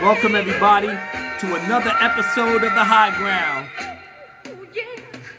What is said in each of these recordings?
Welcome everybody to another episode of The High Ground.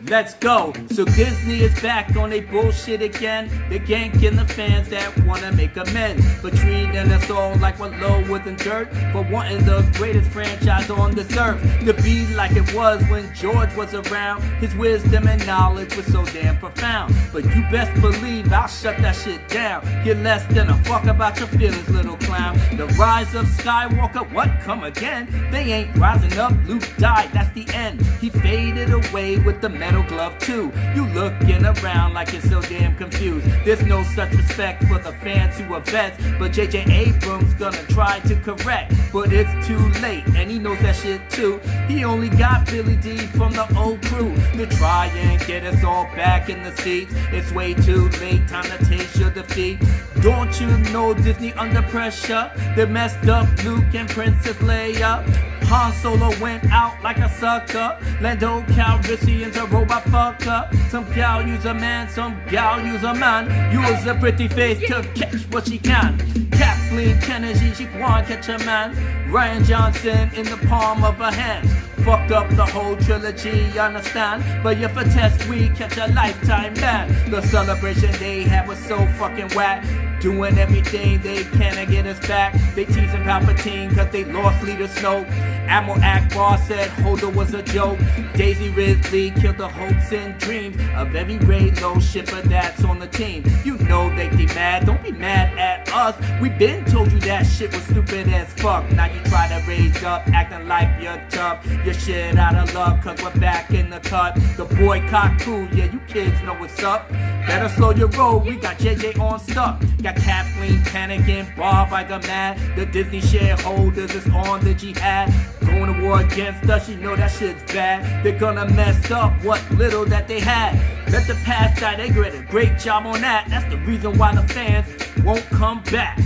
Let's go. So Disney is back on they bullshit again. They're ganking the fans that wanna make amends, but treating us all like we're low within dirt for wanting the greatest franchise on this earth to be like it was when George was around. His wisdom and knowledge was so damn profound. But you best believe I'll shut that shit down. Get less than a fuck about your feelings, little clown. The rise of Skywalker, what, come again? They ain't rising up, Luke died, that's the end. He faded away with the metal glove too. You looking around like you're so damn confused. There's no such respect for the fans who are vets, but J.J. Abrams gonna try to correct, but it's too late and he knows that shit too. He only got Billy D from the old crew to try and get us all back in the seats. It's way too late, time to taste your defeat. Don't you know Disney under pressure? They messed up Luke and Princess Leia. Han Solo went out like a sucker. Lando Calrissian's a robot fucker. Some gal use a man, some gal use a man. Use a pretty face to catch what she can. Kathleen Kennedy, she can't catch a man. Ryan Johnson in the palm of her hands. Fucked up the whole trilogy, you understand? But if a test we catch a lifetime ban. The celebration they had was so fucking whack. Doing everything they can to get us back. They teasing Palpatine cause they lost Leader Snoke. Admiral Akbar said Holdo was a joke. Daisy Ridley killed the hopes and dreams of every Reylo shipper that's on the team. You know they be mad, don't be mad at us. We been told you that shit was stupid as fuck. Now you try to raise up, acting like you're tough. You're shit out of luck cause we're back in the cut. The boycott crew, yeah, you kids know what's up. Better slow your roll, we got JJ on stuck. Got Kathleen panicking, Bob like a mad. The Disney shareholders is on the jihad. Going to war against us, you know that shit's bad. They're gonna mess up what little that they had. Let the past die, they did a great job on that. That's the reason why the fans won't come back.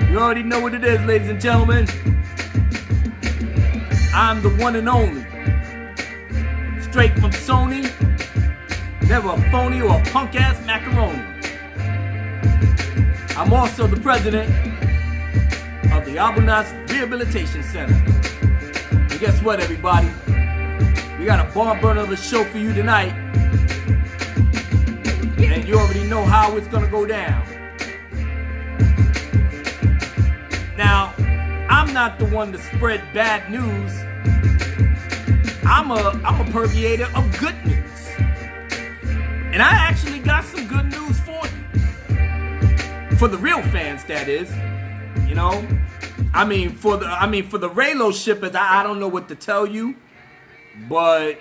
You already know what it is, ladies and gentlemen. I'm the one and only. Straight from Sony. Never a phony or a punk ass macaroni. I'm also the president of the Albunas Rehabilitation Center. And guess what, everybody? We got a barn burner of a show for you tonight. And you already know how it's gonna go down. Now, I'm not the one to spread bad news. I'm a permeator of good news. And I actually got some good news for you. For the real fans, that is. You know? For the Reylo shippers, I don't know what to tell you. But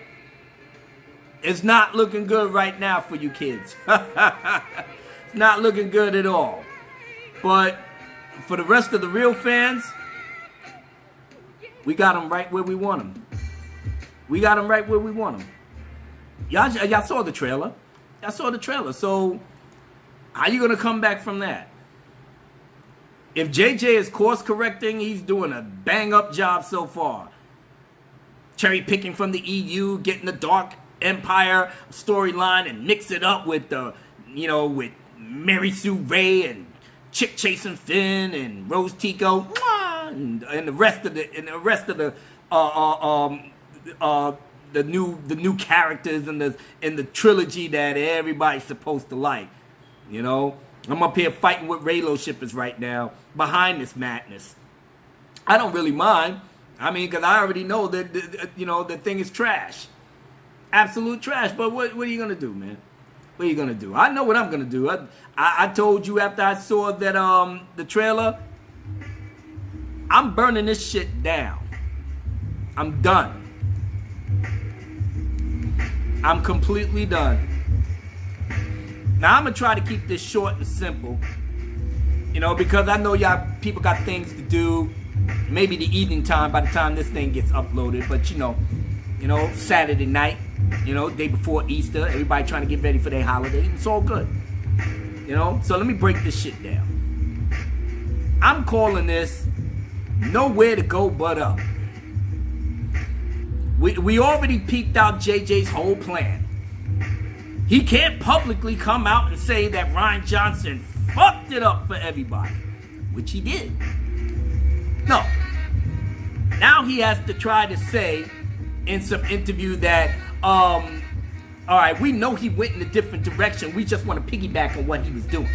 it's not looking good right now for you kids. It's not looking good at all. But for the rest of the real fans, we got them right where we want them. We got them right where we want them. Y'all saw the trailer. Y'all saw the trailer. So how you gonna come back from that? If JJ is course correcting, he's doing a bang up job so far. Cherry picking from the EU, getting the Dark Empire storyline and mix it up with with Mary Sue Ray and Chick chasing Finn and Rose Tico and the rest of the new characters in the trilogy that everybody's supposed to like. You know, I'm up here fighting with Reylo shippers right now behind this madness. I don't really mind. Because I already know that the thing is trash, absolute trash. But what are you gonna do, man? What are you gonna do? I know what I'm gonna do. I told you after I saw that the trailer. I'm burning this shit down. I'm done. I'm completely done. Now I'm gonna try to keep this short and simple, because I know y'all people got things to do. Maybe the evening time by the time this thing gets uploaded, but Saturday night, day before Easter, everybody trying to get ready for their holiday. It's all good, So let me break this shit down. I'm calling this nowhere to go but up. We already peeped out JJ's whole plan. He can't publicly come out and say that Ryan Johnson fucked it up for everybody, which he did. No. Now he has to try to say in some interview that, all right, we know he went in a different direction. We just want to piggyback on what he was doing.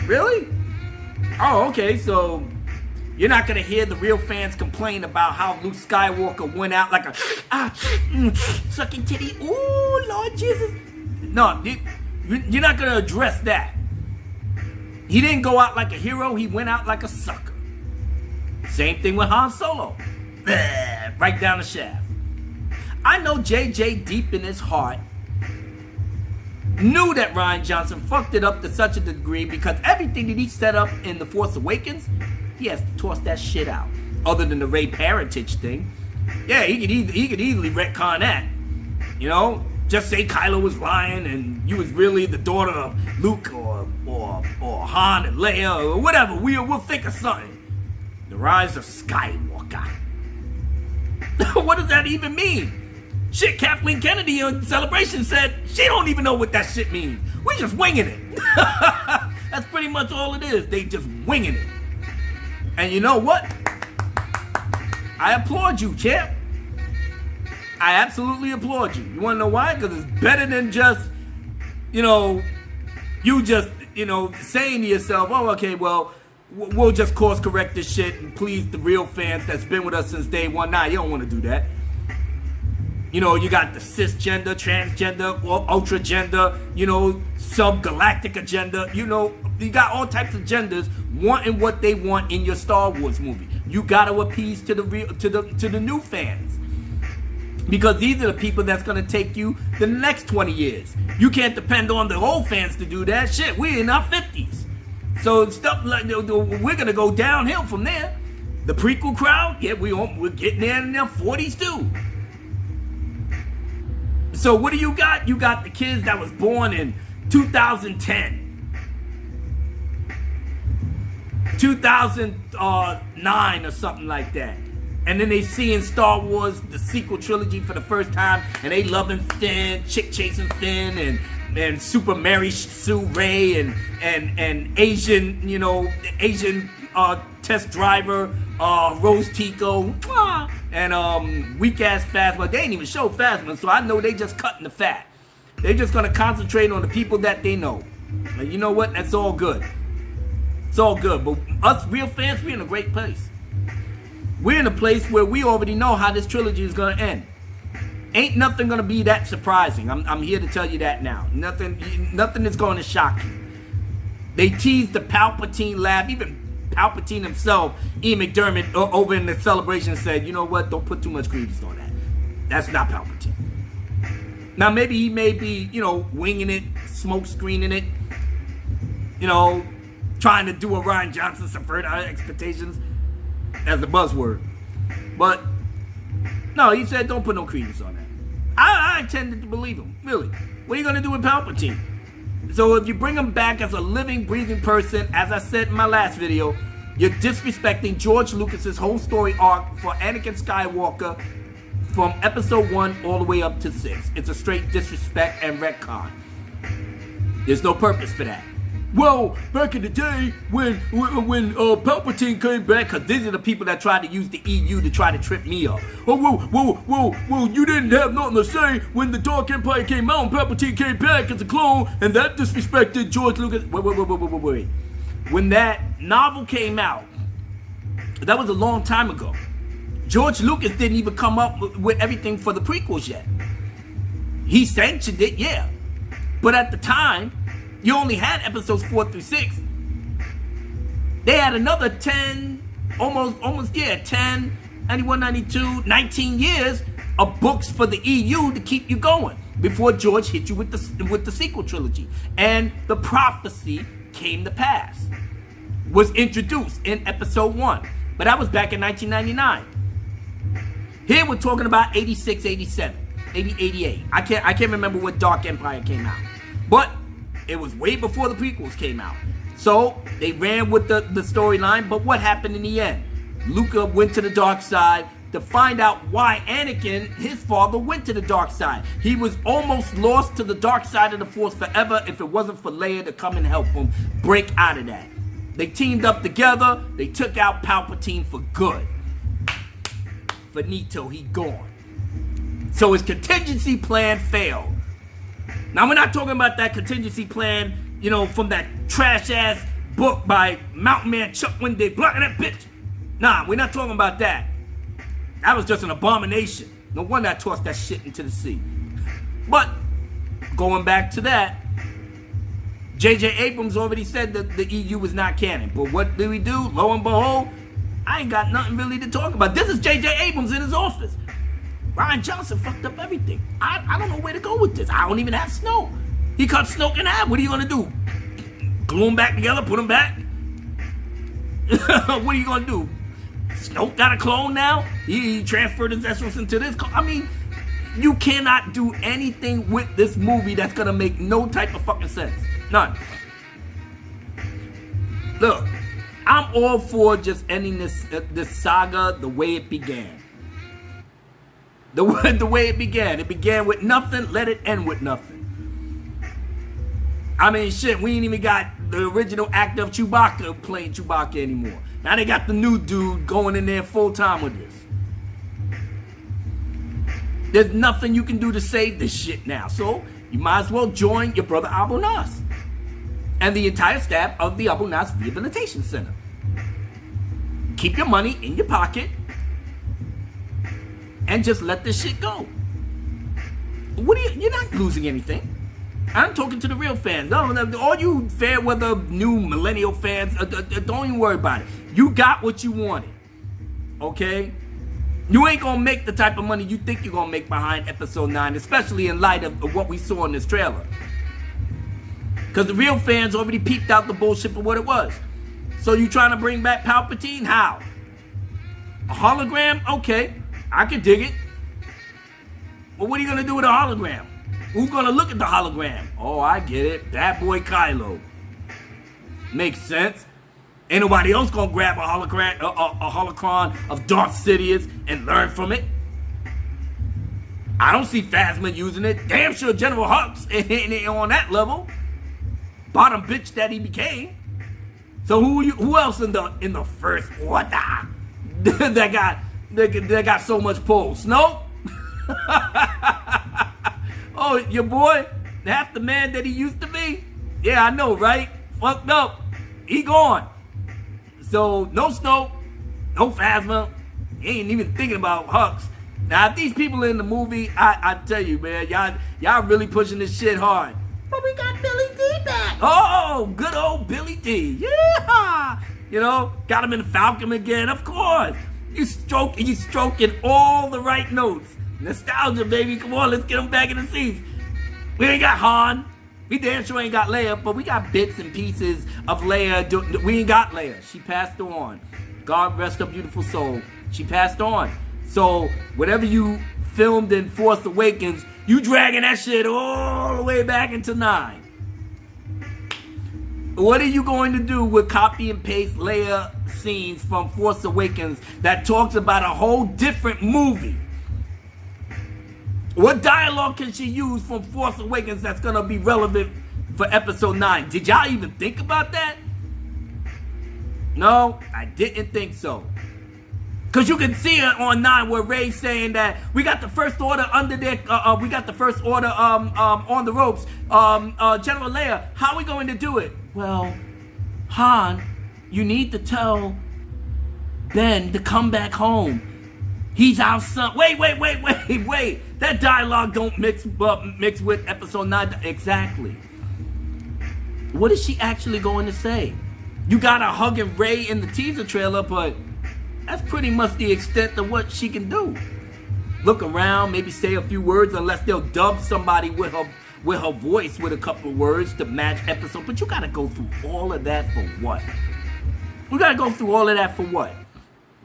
Really? Oh, okay, so you're not going to hear the real fans complain about how Luke Skywalker went out like a, sucking titty. Ooh, Lord Jesus. No, you're not going to address that. He didn't go out like a hero. He went out like a sucker. Same thing with Han Solo. Right down the shaft. I know JJ deep in his heart knew that Rian Johnson fucked it up to such a degree because everything that he set up in The Force Awakens, he has to toss that shit out. Other than the Rey parentage thing. Yeah, he could easily retcon that. You know? Just say Kylo was lying and you was really the daughter of Luke or Han and Leia or whatever. We'll think of something. The Rise of Skywalker. What does that even mean? Shit, Kathleen Kennedy on Celebration said she don't even know what that shit means. We just winging it. That's pretty much all it is. They just winging it. And you know what? I applaud you, champ. I absolutely applaud you. You want to know why? Because it's better than just, you just, saying to yourself, oh, okay, well, we'll just course correct this shit and please the real fans that's been with us since day one. Nah, you don't want to do that. You got the cisgender, transgender, ultra gender, subgalactic agenda. You got all types of genders wanting what they want in your Star Wars movie. You got to appease to the new fans. Because these are the people that's going to take you the next 20 years. You can't depend on the old fans to do that shit. We're in our 50s. So stuff like, we're going to go downhill from there. The prequel crowd, yeah, we're getting there in their 40s too. So what do you got? You got the kids that was born in 2010, 2009 or something like that. And then they see in Star Wars the sequel trilogy for the first time, and they loving Finn, chick chasing Finn, and Super Mary Sue Ray, and Asian, Asian test driver Rose Tico, and weak ass Phasma. They ain't even show Phasma, so I know they just cutting the fat. They just gonna concentrate on the people that they know. And you know what? That's all good. It's all good. But us real fans, we're in a great place. We're in a place where we already know how this trilogy is going to end. Ain't nothing going to be that surprising. I'm here to tell you that now. Nothing is going to shock you. They teased the Palpatine laugh. Even Palpatine himself, Ian McDermott, over in the Celebration said, you know what, don't put too much Grievous on that. That's not Palpatine. Now, maybe he may be, winging it, smoke screening it, trying to do a Rian Johnson, subvert our expectations. As a buzzword. But no, he said don't put no credence on that. I tended to believe him, really. What are you going to do with Palpatine? So if you bring him back as a living, breathing person, as I said in my last video, you're disrespecting George Lucas's whole story arc for Anakin Skywalker from episode 1 all the way up to 6. It's a straight disrespect and retcon. There's no purpose for that. Well, back in the day, when Palpatine came back, because these are the people that tried to use the EU to try to trip me up. Oh, well, you didn't have nothing to say when the Dark Empire came out and Palpatine came back as a clone, and that disrespected George Lucas. Wait. When that novel came out, that was a long time ago. George Lucas didn't even come up with everything for the prequels yet. He sanctioned it, yeah. But at the time, you only had episodes 4 through 6. They had another 10, almost 10, 91, 92, 19 years of books for the EU to keep you going before George hit you with the sequel trilogy. And the prophecy came to pass. Was introduced in episode 1. But that was back in 1999. Here we're talking about 86, 87, maybe 88. I can't remember what Dark Empire came out. But it was way before the prequels came out. So they ran with the storyline, but what happened in the end? Luke went to the dark side to find out why Anakin, his father, went to the dark side. He was almost lost to the dark side of the Force forever if it wasn't for Leia to come and help him break out of that. They teamed up together. They took out Palpatine for good. Finito, he gone. So his contingency plan failed. Now, we're not talking about that contingency plan, you know, from that trash-ass book by Mountain Man Chuck when they blocking that bitch. Nah, we're not talking about that. That was just an abomination. No wonder I tossed that shit into the sea. But, going back to that, J.J. Abrams already said that the EU was not canon. But what did we do? Lo and behold, I ain't got nothing really to talk about. This is J.J. Abrams in his office. Rian Johnson fucked up everything. I don't know where to go with this. I don't even have Snoke. He cut Snoke in half. What are you going to do? Glue them back together? Put them back? What are you going to do? Snoke got a clone now? He transferred his essence into this. I mean, you cannot do anything with this movie that's going to make no type of fucking sense. None. Look, I'm all for just ending this saga the way it began. The way it began. It began with nothing, let it end with nothing. I mean, shit, we ain't even got the original actor of Chewbacca playing Chewbacca anymore. Now they got the new dude going in there full time with this. There's nothing you can do to save this shit now. So, you might as well join your brother Abu Nas and the entire staff of the Abu Nas Rehabilitation Center. Keep your money in your pocket and just let this shit go. You're not losing anything. I'm talking to the real fans. No, all you fair weather new millennial fans, don't even worry about it. You got what you wanted. Okay? You ain't gonna make the type of money you think you're gonna make behind episode 9, especially in light of what we saw in this trailer. Because the real fans already peeped out the bullshit for what it was. So you trying to bring back Palpatine? How? A hologram? Okay, I can dig it. Well, what are you gonna do with a hologram? Who's gonna look at the hologram? Oh, I get it. Bad boy Kylo. Makes sense. Ain't nobody else gonna grab a holocron of Darth Sidious and learn from it. I don't see Phasma using it. Damn sure General Hux ain't on that level. Bottom bitch that he became. So who else in the First Order that got so much pull? Snoke? Oh, your boy, half the man that he used to be? Yeah, I know, right? Fucked up. He gone. So, no Snoke, no Phasma. He ain't even thinking about Hux. Now, if these people in the movie, I tell you, man, y'all really pushing this shit hard. But we got Billy D back. Oh, good old Billy D. Yeah. You know, got him in the Falcon again, of course. You stroking all the right notes. Nostalgia, baby. Come on, let's get him back in the seats. We ain't got Han. We damn sure ain't got Leia, but we got bits and pieces of Leia. We ain't got Leia. She passed on. God rest her beautiful soul. She passed on. So, whatever you filmed in Force Awakens, you dragging that shit all the way back into 9. What are you going to do with copy and paste Leia scenes from Force Awakens that talks about a whole different movie? What dialogue can she use from Force Awakens that's going to be relevant for episode 9? Did y'all even think about that? No, I didn't think so. Because you can see it on 9 where Rey's saying that we got the First Order under there, we got the First Order on the ropes. General Leia, how are we going to do it? Well, Han, you need to tell Ben to come back home. He's our son. Wait. That dialogue don't mix with episode 9. Exactly. What is she actually going to say? You got her hugging Rey in the teaser trailer, but that's pretty much the extent of what she can do. Look around, maybe say a few words, unless they'll dub somebody with her voice with a couple of words to match episode. But you gotta go through all of that for what? We gotta go through all of that for what?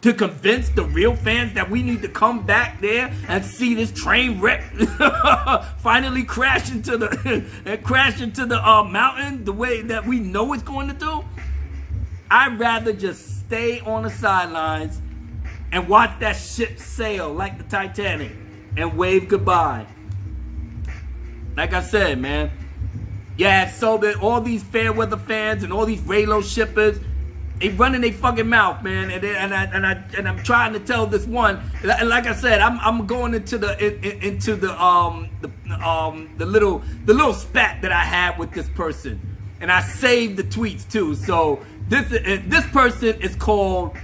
To convince the real fans that we need to come back there and see this train wreck finally crash into the mountain the way that we know it's going to do? I'd rather just stay on the sidelines and watch that ship sail like the Titanic and wave goodbye. Like I said, man, yeah, so that all these fair weather fans and all these Reylo shippers, They running their fucking mouth, man, and I'm trying to tell this one. And like I said, I'm going into the little spat that I had with this person, and I saved the tweets too. So this person is called.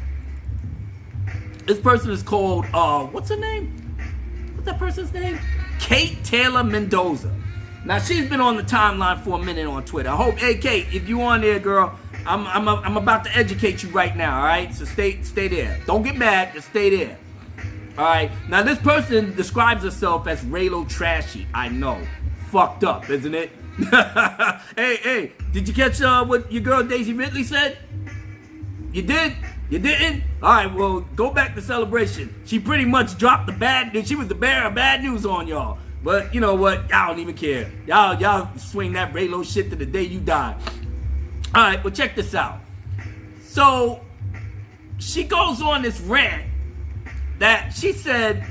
This person is called. What's her name? What's that person's name? Kate Taylor Mendoza. Now she's been on the timeline for a minute on Twitter. I hope, hey Kate, if you on there, girl, I'm about to educate you right now. All right, so stay there. Don't get mad. Just stay there. All right. Now this person describes herself as Raylo Trashy. I know, fucked up, isn't it? Hey, did you catch what your girl Daisy Ridley said? You did? You didn't? All right. Well, go back to Celebration. She pretty much dropped the bad news. She was the bearer of bad news on y'all. But you know what? Y'all don't even care. Y'all swing that Raylo shit to the day you die. All right, well, check this out. So she goes on this rant that she said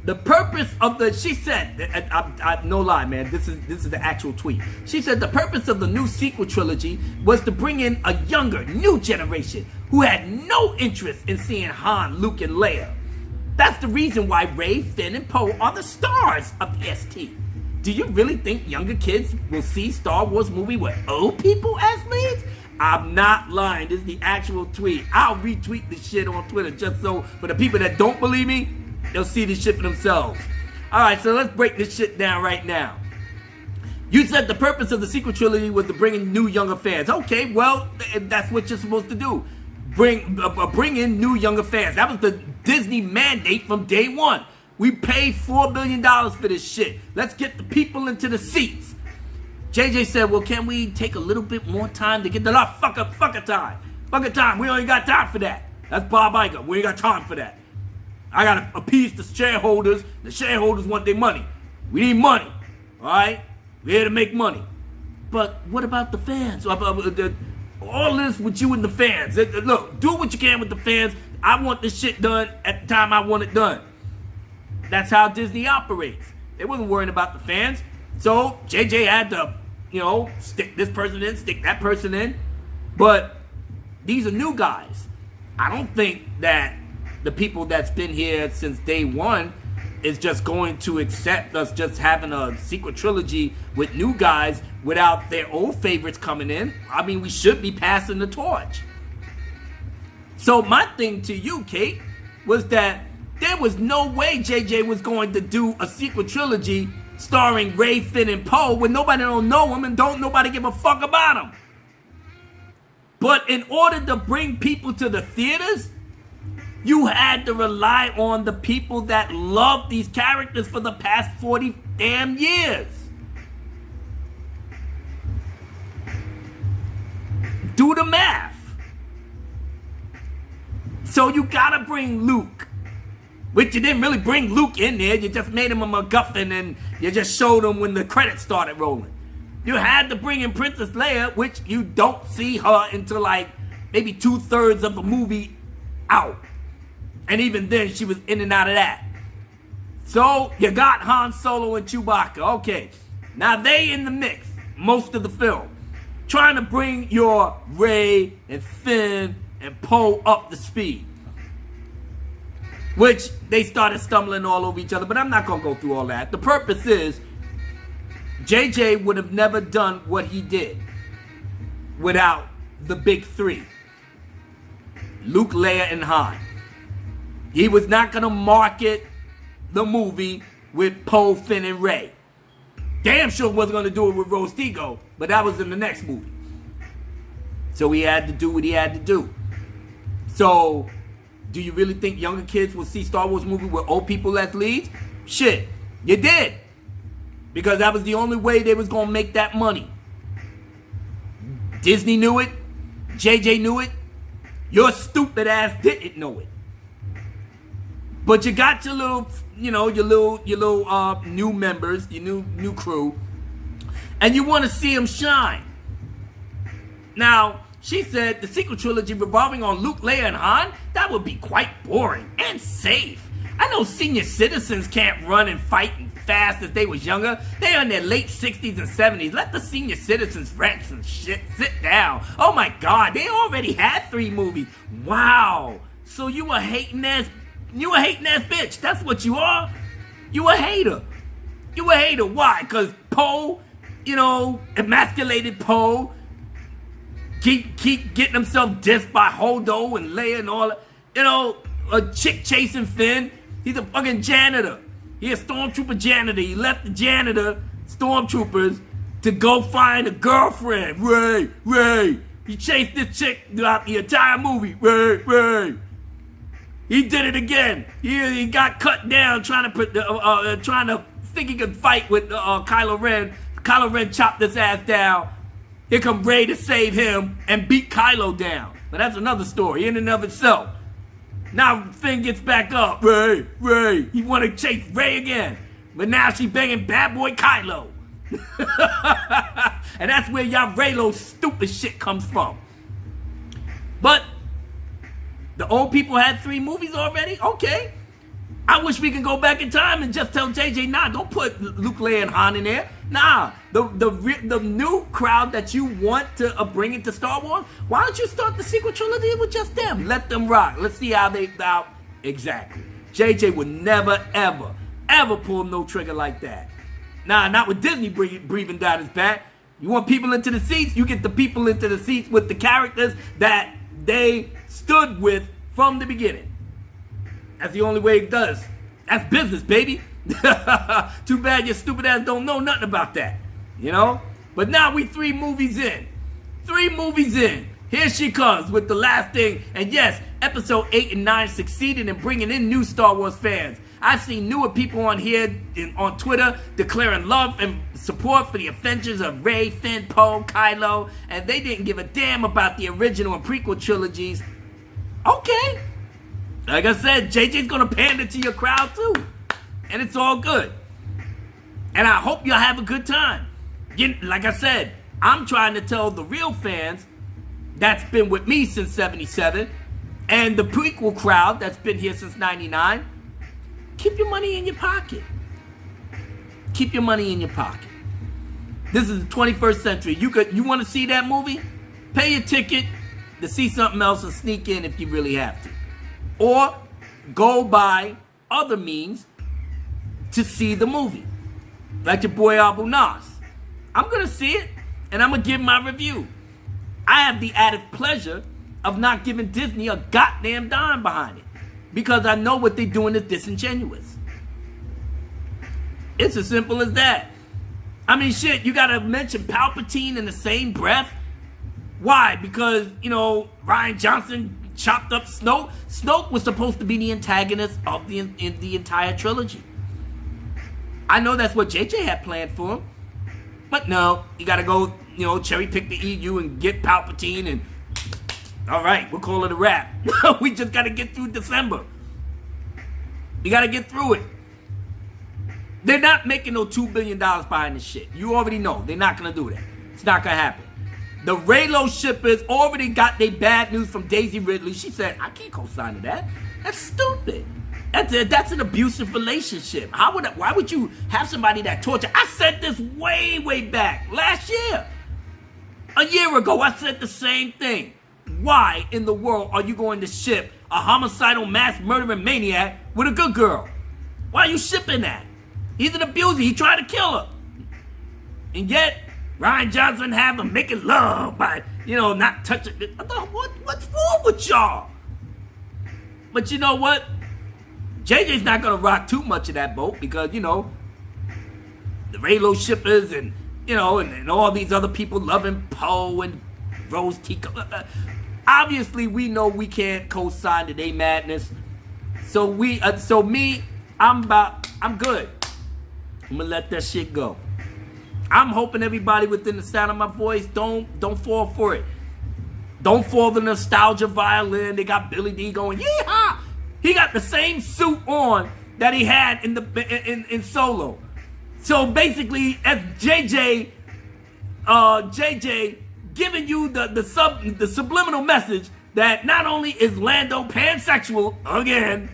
the purpose of the. She said, I no lie, man. This is the actual tweet. She said the purpose of the new sequel trilogy was to bring in a younger, new generation who had no interest in seeing Han, Luke, and Leia. That's the reason why Rey, Finn, and Poe are the stars of the ST. Do you really think younger kids will see Star Wars movie with old people as leads? I'm not lying. This is the actual tweet. I'll retweet this shit on Twitter just so for the people that don't believe me, they'll see this shit for themselves. All right, so let's break this shit down right now. You said the purpose of the sequel trilogy was to bring in new younger fans. Okay, well, that's what you're supposed to do. Bring in new younger fans. That was the Disney mandate from day one. We paid $4 billion for this shit. Let's get the people into the seats. JJ said, well, can we take a little bit more time to get the fuck a time. Fuck a time. We ain't got time for that. That's Bob Iger. We ain't got time for that. I got to appease the shareholders. The shareholders want their money. We need money. All right? We're here to make money. But what about the fans? All this with you and the fans. Look, do what you can with the fans. I want this shit done at the time I want it done. That's how Disney operates. They wasn't worrying about the fans. So JJ had to, stick this person in, stick that person in. But these are new guys. I don't think that the people that's been here since day one is just going to accept us just having a sequel trilogy with new guys without their old favorites coming in. I mean, we should be passing the torch. So my thing to you, Kate, was that there was no way JJ was going to do a sequel trilogy starring Rey, Finn, and Poe when nobody don't know him and don't nobody give a fuck about him. But in order to bring people to the theaters, you had to rely on the people that love these characters for the past 40 damn years. Do the math. So you gotta bring Luke, which you didn't really bring Luke in there. You just made him a MacGuffin and you just showed him when the credits started rolling. You had to bring in Princess Leia, which you don't see her until like maybe 2/3 of the movie out. And even then, she was in and out of that. So you got Han Solo and Chewbacca. Okay, now they in the mix most of the film, trying to bring your Rey and Finn and Poe up to speed, which they started stumbling all over each other. But I'm not gonna go through all that. The purpose is JJ would have never done what he did without the big three: Luke, Leia, and Han. He was not going to market the movie with Poe, Finn, and Rey. Damn sure wasn't going to do it with Rose Tico, but that was in the next movie. So he had to do what he had to do. So, do you really think younger kids will see Star Wars movie with old people as leads? Shit, you did. Because that was the only way they was going to make that money. Disney knew it. JJ knew it. Your stupid ass didn't know it. But you got your little, new members, your new crew, and you want to see them shine. Now, she said the sequel trilogy revolving on Luke, Leia, and Han, that would be quite boring and safe. I know senior citizens can't run and fight fast as they was younger. They're in their late 60s and 70s. Let the senior citizens rest and shit. Sit down. Oh my God, they already had 3 movies. Wow. So you a hating ass bitch. That's what you are. You a hater. You a hater. Why? Because Poe, emasculated Poe, keep getting himself dissed by Holdo and Leia and all that. A chick chasing Finn. He's a fucking janitor. He's a stormtrooper janitor. He left the janitor stormtroopers to go find a girlfriend. Ray. He chased this chick throughout the entire movie. Ray. He did it again. He got cut down trying to think he could fight with Kylo Ren. Kylo Ren chopped his ass down. Here come Rey to save him and beat Kylo down. But that's another story in and of itself. Now Finn gets back up. Rey. He want to chase Rey again. But now she banging bad boy Kylo. And that's where y'all Reylo stupid shit comes from. But the old people had 3 movies already? Okay. I wish we could go back in time and just tell JJ, nah, don't put Luke, Leia, and Han in there. Nah, the new crowd that you want to bring into Star Wars, why don't you start the sequel trilogy with just them? Let them rock. Let's see how they out. Exactly. JJ would never, ever pull no trigger like that. Nah, not with Disney breathing down his back. You want people into the seats? You get the people into the seats with the characters that they stood with from the beginning. That's the only way it does. That's business, baby. Too bad your stupid ass don't know nothing about that. But now we 3 movies in. 3 movies in. Here she comes with the last thing. And yes, episode 8 and 9 succeeded in bringing in new Star Wars fans. I've seen newer people on here on Twitter declaring love and support for the Avengers of Rey, Finn, Poe, Kylo. And they didn't give a damn about the original and prequel trilogies. Okay. Like I said, JJ's going to pander to your crowd too. And it's all good. And I hope y'all have a good time. Like I said, I'm trying to tell the real fans that's been with me since 77 and the prequel crowd that's been here since 99, keep your money in your pocket. Keep your money in your pocket. This is the 21st century. You want to see that movie? Pay your ticket to see something else and sneak in if you really have to. Or go by other means to see the movie. Like your boy Abu Nas. I'm going to see it and I'm going to give my review. I have the added pleasure of not giving Disney a goddamn dime behind it. Because I know what they're doing is disingenuous. It's as simple as that. I mean, shit, you got to mention Palpatine in the same breath. Why? Because, Rian Johnson chopped up Snoke. Snoke was supposed to be the antagonist of the entire trilogy. I know that's what JJ had planned for him. But no, you gotta go, cherry pick the EU and get Palpatine and all right, we'll call it a wrap. We just gotta get through December. We gotta get through it. They're not making no $2 billion behind this shit. You already know. They're not gonna do that. It's not gonna happen. The Reylo shippers already got their bad news from Daisy Ridley. She said, I can't co-sign to that. That's stupid. That's an abusive relationship. Why would you have somebody that torture? I said this way back last year. A year ago, I said the same thing. Why in the world are you going to ship a homicidal mass murdering maniac with a good girl? Why are you shipping that? He's an abuser. He tried to kill her. And yet, Rian Johnson have them making love by, not touching it. What's wrong with y'all? But you know what? JJ's not going to rock too much of that boat because, the Reylo shippers and, and all these other people loving Poe and Rose Tico. Obviously, we know we can't co-sign to their madness. So I'm good. I'm going to let that shit go. I'm hoping everybody within the sound of my voice don't fall for it. Don't fall the nostalgia violin. They got Billy D going, yeehaw! He got the same suit on that he had in Solo. So basically, as JJ giving you the subliminal message that not only is Lando pansexual again,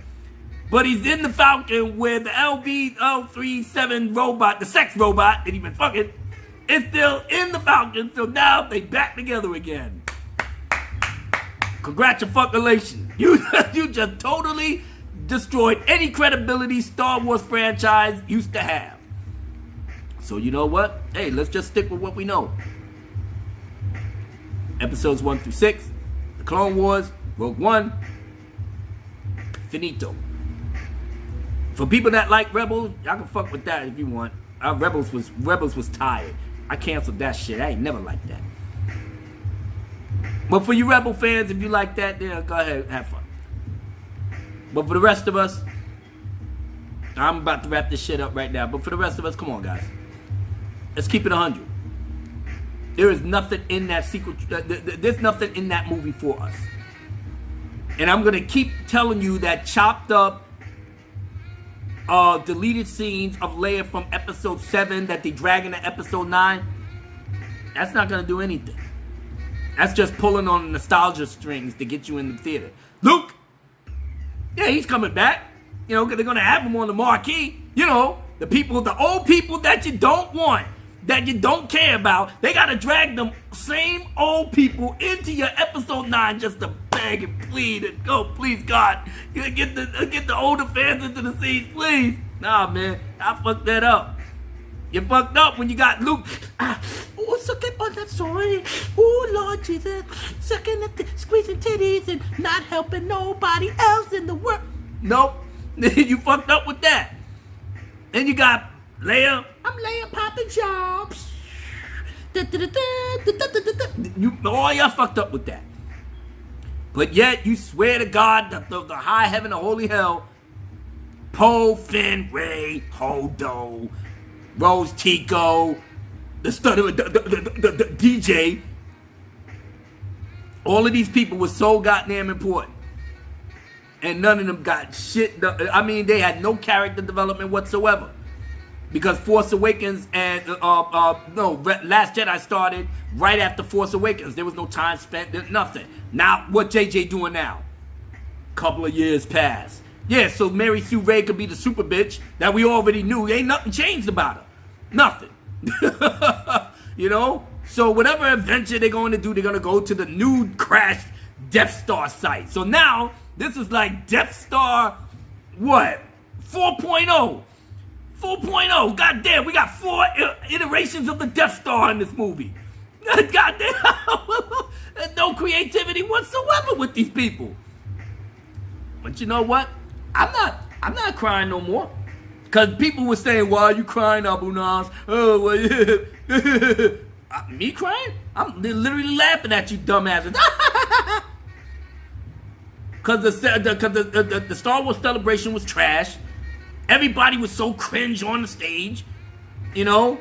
But he's in the Falcon where the LV-037 robot, the sex robot that he been fucking, is still in the Falcon. So now they back together again. Congratulations. You just totally destroyed any credibility Star Wars franchise used to have. So you know what? Hey, let's just stick with what we know. Episodes 1 through 6, The Clone Wars, Rogue One, finito. For people that like Rebels, y'all can fuck with that if you want. Rebels was tired. I canceled that shit. I ain't never liked that. But for you Rebel fans, if you like that, then go ahead, have fun. But for the rest of us, I'm about to wrap this shit up right now. But for the rest of us, come on, guys. Let's keep it 100. There is nothing in that sequel. There's nothing in that movie for us. And I'm going to keep telling you that chopped up, deleted scenes of Leia from episode 7 that they drag into episode 9. That's not going to do anything. That's just pulling on nostalgia strings to get you in the theater. Luke! Yeah, he's coming back. You know, they're going to have him on the marquee. You know, the old people that you don't want, that you don't care about, they got to drag them same old people into your episode 9 just to beg and plead and go, please God, get the older fans into the seats, please. Nah, man, I fucked that up. You fucked up when you got Luke. Oh, sucking on that soy. Oh, Lord Jesus. Sucking at squeezing titties and not helping nobody else in the world. Nope. You fucked up with that. Then you got Leia. I'm Leia popping jobs. All y'all fucked up with that. But yet you swear to God that the high heaven, the holy hell, Poe, Finn, Rey, Holdo, Rose Tico, the DJ, all of these people were so goddamn important. And none of them got shit done. I mean, they had no character development whatsoever. Because Force Awakens and, Last Jedi started right after Force Awakens. There was no time spent, nothing. Now, what JJ doing now? Couple of years passed. Yeah, so Mary Sue Ray could be the super bitch that we already knew. Ain't nothing changed about her. Nothing. You know? So whatever adventure they're going to do, they're going to go to the new crashed Death Star site. So now, this is like Death Star, what? 4.0. 4.0. Goddamn, we got 4 iterations of the Death Star in this movie. Goddamn. There's no creativity whatsoever with these people. But you know what? I'm not crying no more. Because people were saying, why are you crying, Abu Nas? Oh, well, yeah. Me crying? I'm literally laughing at you dumbasses. Because the Star Wars celebration was trash. Everybody was so cringe on the stage. You know?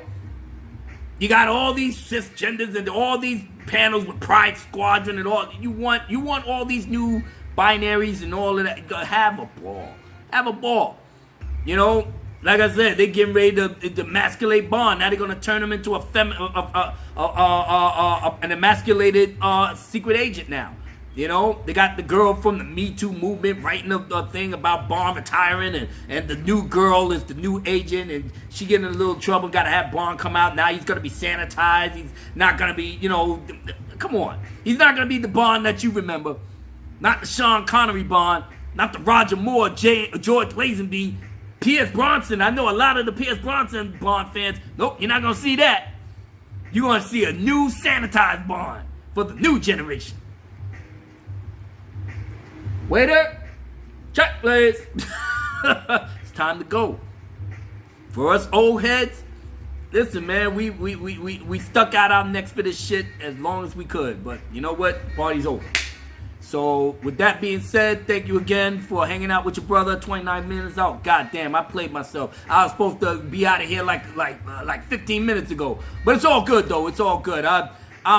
You got all these cisgenders and all these panels with Pride Squadron and all. You want all these new binaries and all of that. Have a ball. Have a ball. You know? Like I said, they're getting ready to emasculate Bond. Now they're going to turn him into an emasculated secret agent now. You know, they got the girl from the Me Too movement writing a thing about Bond retiring, and the new girl is the new agent, and she getting in a little trouble, got to have Bond come out. Now he's going to be sanitized. He's not going to be, you know, come on. He's not going to be the Bond that you remember. Not the Sean Connery Bond, not the Roger Moore, George Lazenby, Pierce Bronson. I know a lot of the Pierce Bronson Bond fans. Nope, you're not going to see that. You're going to see a new sanitized Bond for the new generation. Waiter, check please. It's time to go. For us old heads, listen man, we stuck out our necks for this shit as long as we could. But you know what? Party's over. So with that being said, thank you again for hanging out with your brother. 29 minutes out. God damn, I played myself. I was supposed to be out of here like 15 minutes ago. But it's all good though. It's all good. I'm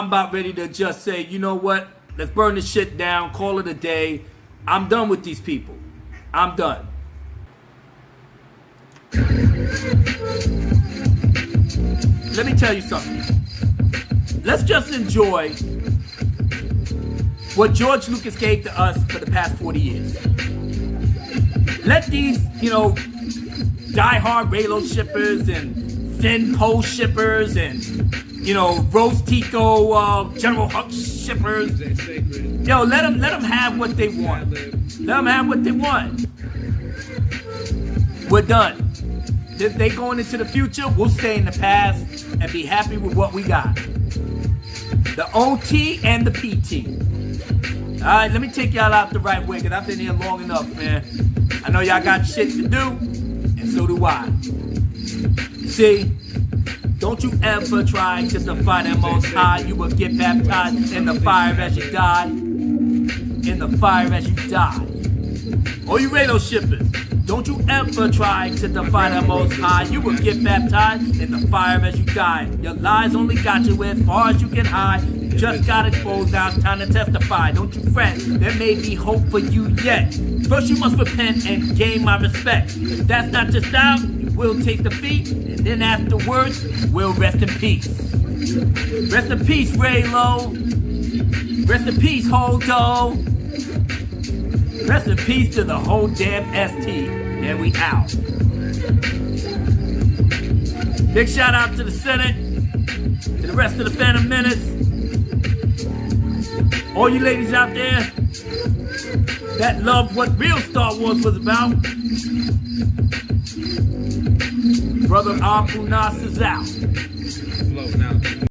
about ready to just say, you know what? Let's burn this shit down. Call it a day. I'm done with these people. I'm done. Let me tell you something. Let's just enjoy what George Lucas gave to us for the past 40 years. Let these, diehard Raylo shippers and thin pole shippers and, Rose Tico, General Huck shippers. Let them have what they want. Let them have what they want. We're done. If they going into the future, we'll stay in the past and be happy with what we got. The OT and the PT. Alright, let me take y'all out the right way, because I've been here long enough, man. I know y'all got shit to do, and so do I. See, don't you ever try to defy the Most High. You will get baptized in the fire as you die. In the fire as you die. All you Raylo shippers, don't you ever try to defy the Most High. You will get baptized in the fire as you die. Your lies only got you as far as you can hide. You just got exposed, now it's time to testify. Don't you fret, there may be hope for you yet. First you must repent and gain my respect. If that's not your style, you will take defeat. And then afterwards, you will rest in peace. Rest in peace, Raylo. Rest in peace, Holdo. Rest in peace to the whole damn ST. And we out. Big shout out to the Senate, to the rest of the Phantom Menace. All you ladies out there that love what real Star Wars was about. Brother Abu Nas is out.